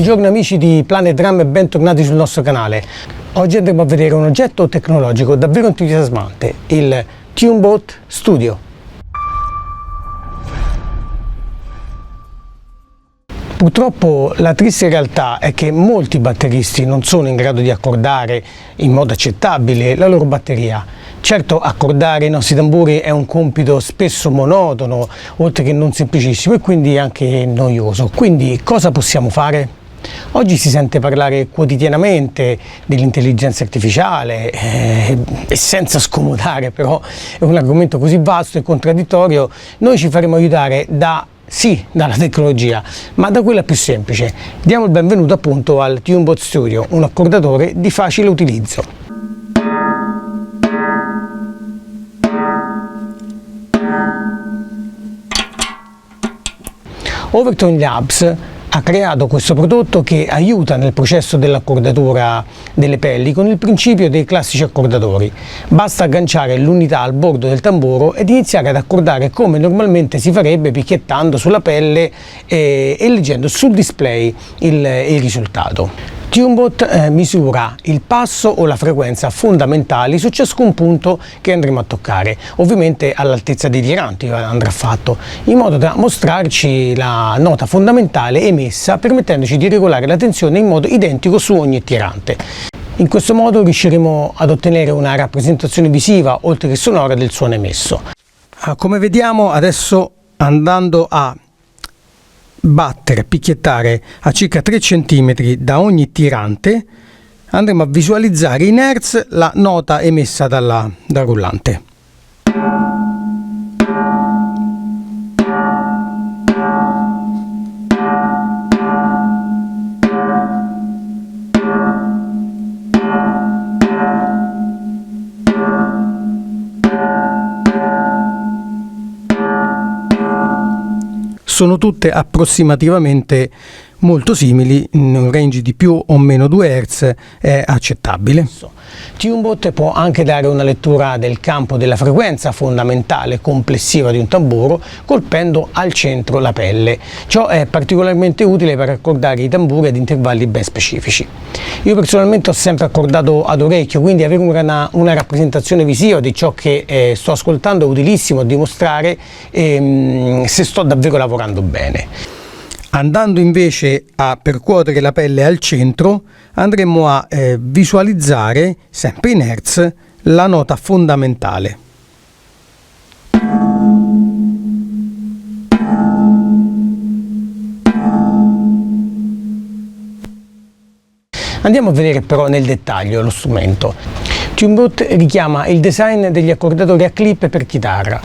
Buongiorno amici di Planet Drum e bentornati sul nostro canale. Oggi andremo a vedere un oggetto tecnologico davvero entusiasmante, il Tunebot Studio. Purtroppo la triste realtà è che molti batteristi non sono in grado di accordare in modo accettabile la loro batteria. Certo, accordare i nostri tamburi è un compito spesso monotono, oltre che non semplicissimo e quindi anche noioso. Quindi cosa possiamo fare? Oggi si sente parlare quotidianamente dell'intelligenza artificiale e senza scomodare, però è un argomento così vasto e contraddittorio, noi ci faremo aiutare dalla tecnologia, ma da quella più semplice. Diamo il benvenuto appunto al Tunebot Studio, un accordatore di facile utilizzo. Overton Labs ha creato questo prodotto che aiuta nel processo dell'accordatura delle pelli con il principio dei classici accordatori. Basta agganciare l'unità al bordo del tamburo ed iniziare ad accordare come normalmente si farebbe picchiettando sulla pelle e leggendo sul display il risultato. Tunebot misura il passo o la frequenza fondamentali su ciascun punto che andremo a toccare, ovviamente all'altezza dei tiranti andrà fatto, in modo da mostrarci la nota fondamentale emessa, permettendoci di regolare la tensione in modo identico su ogni tirante. In questo modo riusciremo ad ottenere una rappresentazione visiva oltre che sonora del suono emesso. Come vediamo adesso, andando a picchiettare a circa 3 cm da ogni tirante, andremo a visualizzare in Hertz la nota emessa dal rullante. Sono tutte approssimativamente molto simili, in un range di più o meno 2 Hz è accettabile. Tunebot può anche dare una lettura del campo della frequenza fondamentale complessiva di un tamburo colpendo al centro la pelle. Ciò è particolarmente utile per accordare i tamburi ad intervalli ben specifici. Io personalmente ho sempre accordato ad orecchio, quindi avere una rappresentazione visiva di ciò che sto ascoltando è utilissimo a dimostrare se sto davvero lavorando bene. Andando invece a percuotere la pelle al centro, andremo a visualizzare, sempre in Hertz, la nota fondamentale. Andiamo a vedere però nel dettaglio lo strumento. Tunebot richiama il design degli accordatori a clip per chitarra.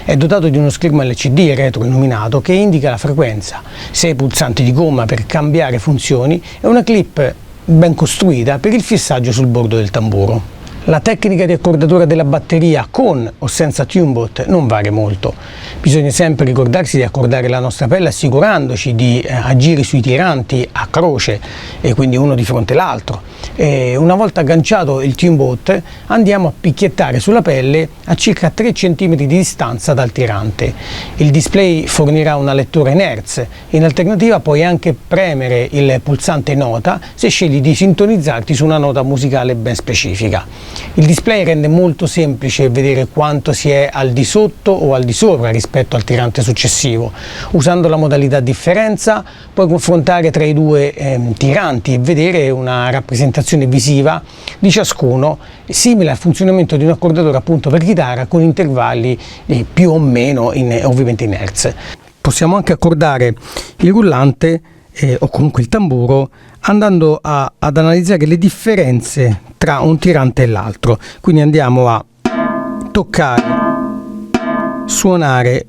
È dotato di uno schermo LCD retroilluminato che indica la frequenza, 6 pulsanti di gomma per cambiare funzioni e una clip ben costruita per il fissaggio sul bordo del tamburo. La tecnica di accordatura della batteria con o senza Tunebot non varia molto. Bisogna sempre ricordarsi di accordare la nostra pelle assicurandoci di agire sui tiranti a croce e quindi uno di fronte all'altro. Una volta agganciato il Tunebot andiamo a picchiettare sulla pelle a circa 3 cm di distanza dal tirante. Il display fornirà una lettura in Hertz. In alternativa puoi anche premere il pulsante nota se scegli di sintonizzarti su una nota musicale ben specifica. Il display rende molto semplice vedere quanto si è al di sotto o al di sopra rispetto al tirante successivo. Usando la modalità differenza puoi confrontare tra i due tiranti e vedere una rappresentazione visiva di ciascuno, simile al funzionamento di un accordatore appunto per chitarra con intervalli più o meno ovviamente in Hertz. Possiamo anche accordare il rullante o comunque il tamburo andando ad analizzare le differenze tra un tirante e l'altro. Quindi andiamo a toccare, suonare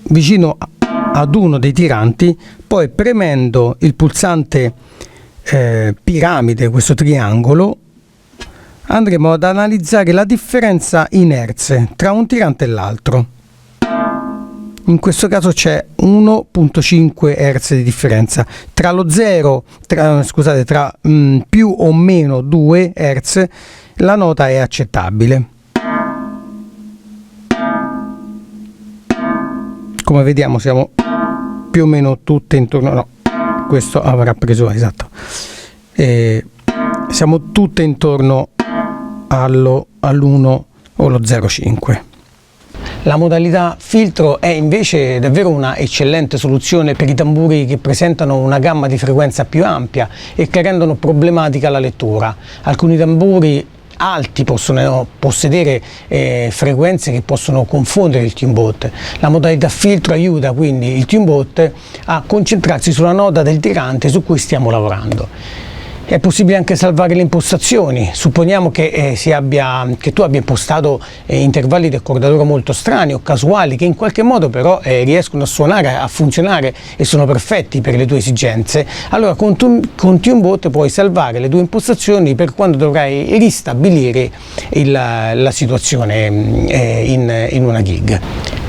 vicino ad uno dei tiranti, poi premendo il pulsante piramide, questo triangolo, andremo ad analizzare la differenza in Hertz tra un tirante e l'altro. In questo caso c'è 1.5 Hz di differenza tra più o meno 2 Hz. La nota è accettabile. Come vediamo siamo più o meno tutte intorno, no, questo avrà preso, esatto, siamo tutte intorno all'1 o lo 0,5. La modalità filtro è invece davvero una eccellente soluzione per i tamburi che presentano una gamma di frequenza più ampia e che rendono problematica la lettura. Alcuni tamburi alti possono possedere frequenze che possono confondere il tunebot. La modalità filtro aiuta quindi il tunebot a concentrarsi sulla nota del tirante su cui stiamo lavorando. È possibile anche salvare le impostazioni. Supponiamo che tu abbia impostato intervalli di accordatura molto strani o casuali, che in qualche modo però riescono a suonare, a funzionare e sono perfetti per le tue esigenze. Allora con tunebot puoi salvare le tue impostazioni per quando dovrai ristabilire la situazione in una gig.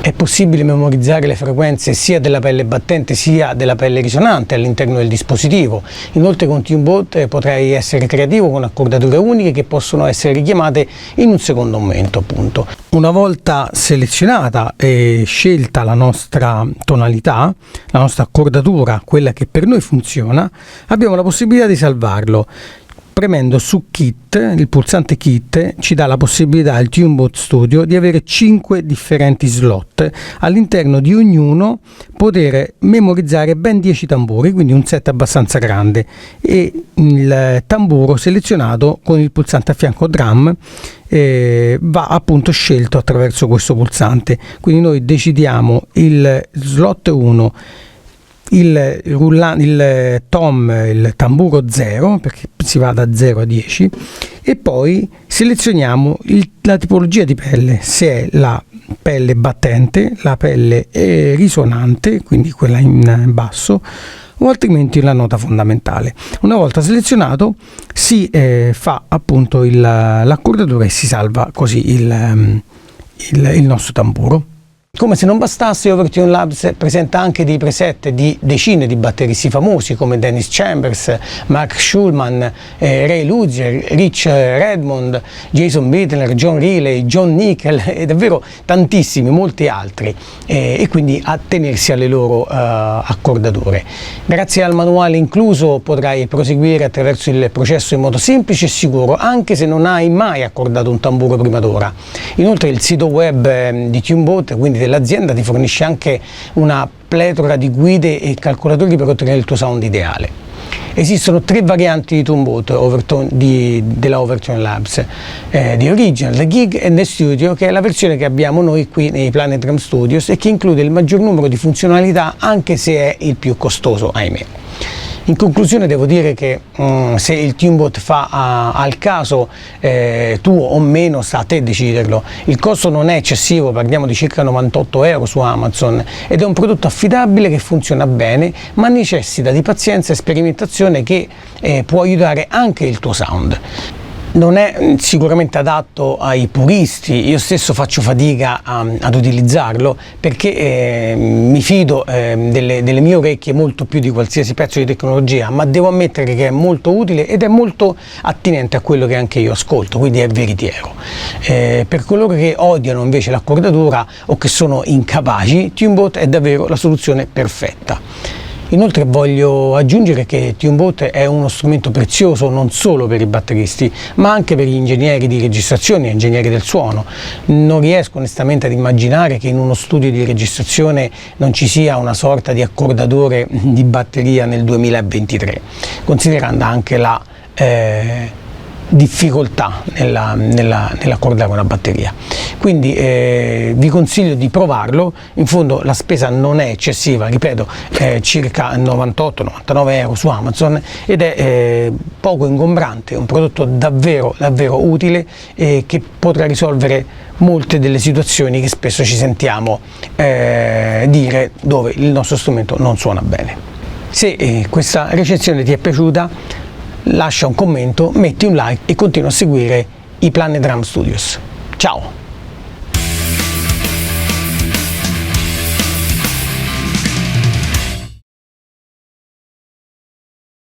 È possibile memorizzare le frequenze sia della pelle battente sia della pelle risonante all'interno del dispositivo. Inoltre con tunebot potrai essere creativo con accordature uniche che possono essere richiamate in un secondo momento, appunto. Una volta selezionata e scelta la nostra tonalità, la nostra accordatura, quella che per noi funziona, abbiamo la possibilità di salvarlo. Premendo su Kit, il pulsante Kit ci dà la possibilità al TuneBot Studio di avere 5 differenti slot, all'interno di ognuno poter memorizzare ben 10 tamburi, quindi un set abbastanza grande, e il tamburo selezionato con il pulsante a fianco Drum va appunto scelto attraverso questo pulsante. Quindi noi decidiamo il slot 1, il tom, il tamburo 0, perché si va da 0 a 10, e poi selezioniamo la tipologia di pelle, se è la pelle battente, la pelle risonante, quindi quella in basso, o altrimenti la nota fondamentale. Una volta selezionato si fa appunto l'accordatura e si salva così il nostro tamburo. Come se non bastasse, Overtune Labs presenta anche dei preset di decine di batteristi famosi come Dennis Chambers, Mark Schulman, Ray Luzier, Rich Redmond, Jason Bittner, John Riley, John Nickel e davvero tantissimi, molti altri, e quindi a tenersi alle loro accordature. Grazie al manuale incluso potrai proseguire attraverso il processo in modo semplice e sicuro, anche se non hai mai accordato un tamburo prima d'ora. Inoltre il sito web di TuneBot, quindi dell'azienda, ti fornisce anche una pletora di guide e calcolatori per ottenere il tuo sound ideale. Esistono 3 varianti di TuneBot della Overtune Labs, di Original, The Gig e The Studio, che è la versione che abbiamo noi qui nei Planet Drum Studios e che include il maggior numero di funzionalità, anche se è il più costoso, ahimè. In conclusione devo dire che se il TuneBot fa al caso tuo o meno, sta a te deciderlo. Il costo non è eccessivo, parliamo di circa 98 euro su Amazon, ed è un prodotto affidabile che funziona bene, ma necessita di pazienza e sperimentazione che può aiutare anche il tuo sound. Non è sicuramente adatto ai puristi, io stesso faccio fatica ad utilizzarlo perché mi fido delle mie orecchie molto più di qualsiasi pezzo di tecnologia, ma devo ammettere che è molto utile ed è molto attinente a quello che anche io ascolto, quindi è veritiero. Per coloro che odiano invece l'accordatura o che sono incapaci, TuneBot è davvero la soluzione perfetta. Inoltre voglio aggiungere che TuneBot è uno strumento prezioso non solo per i batteristi, ma anche per gli ingegneri di registrazione e ingegneri del suono. Non riesco onestamente ad immaginare che in uno studio di registrazione non ci sia una sorta di accordatore di batteria nel 2023, considerando anche la difficoltà nell'accordare una batteria. Quindi vi consiglio di provarlo. In fondo la spesa non è eccessiva, ripeto, circa 98-99 euro su Amazon, ed è poco ingombrante, un prodotto davvero utile che potrà risolvere molte delle situazioni che spesso ci sentiamo dire dove il nostro strumento non suona bene. Se questa recensione ti è piaciuta, lascia un commento, metti un like e continua a seguire i Planet Drum Studios. Ciao!